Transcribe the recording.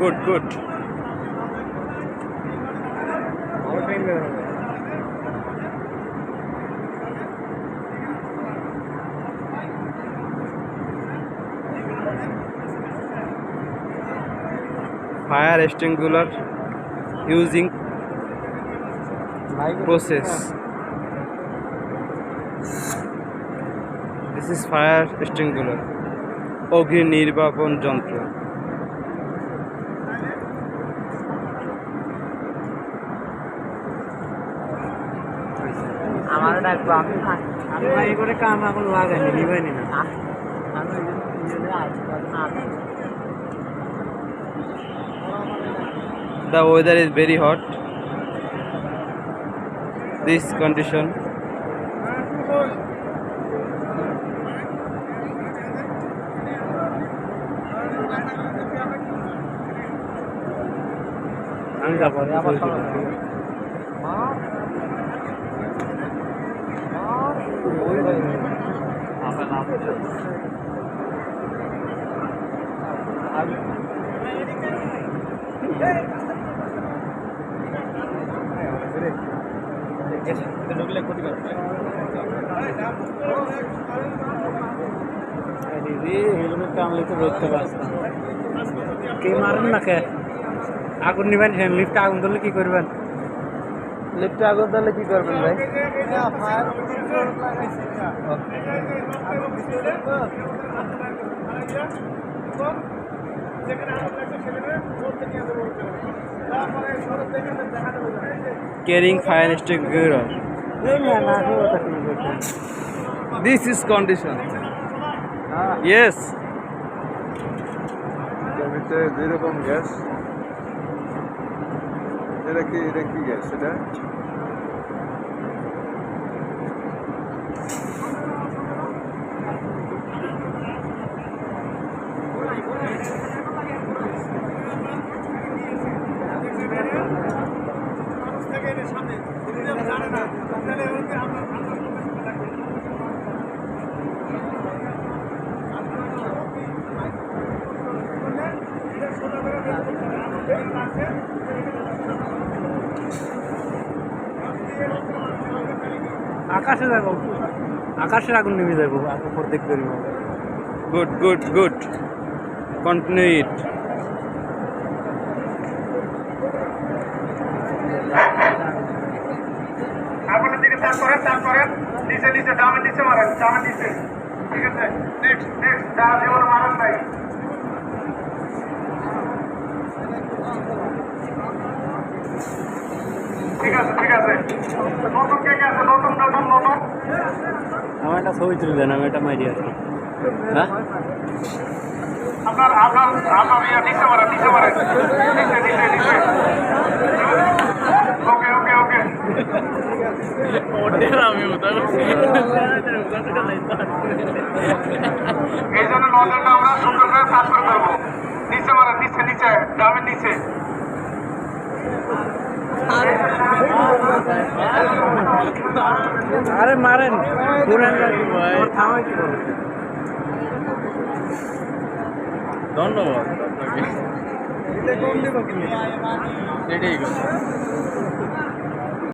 Good good. Fire extinguisher using process. This is fire extinguisher. অগ্নি নির্বাপন যন্ত্র। আমার ডাকবো আমি ভাই করে কাম এখন লাগাইনি নিবাইনি না আমি The weather is very hot. This condition. আমি যাবো আবার হেলমেটটা আমি তো ধরতে পারতাম কে মারেন না কে আগুন নিবেন লিফটে আগুন ধরলে কি করবেন লিফটে আগুন ধরলে কি করবেন ভাই? Carrying fire extinguisher. This is condition. Yes. জমিতে যেরকম গ্যাস, এটা কি গ্যাস? এটা আকাশে যাবো আকাশের আগুন নেমে যাবো উপর দেখতে পারবো Good, good, good. Continue it. আগুনের দিকে চাপ করেন নিচে নিচে ডামের নিচে মারেন ডামের নিচে ঠিক আছে নেক্সট ডাল যেমন মারেন ভাই ঠিক আছে নতুন কে আছে নতুন আমার একটা ছবি তুলে দেন আমি একটা মাইরি আছি হ্যাঁ আপনার নিচে মারেন নিচে ওকে এই জন্য নজরটা আমরা সুন্দর করে সাফ করে দেবো নিচে মারেন নিচে ডামের নিচে আরে মারেন ধন্যবাদ। এটাই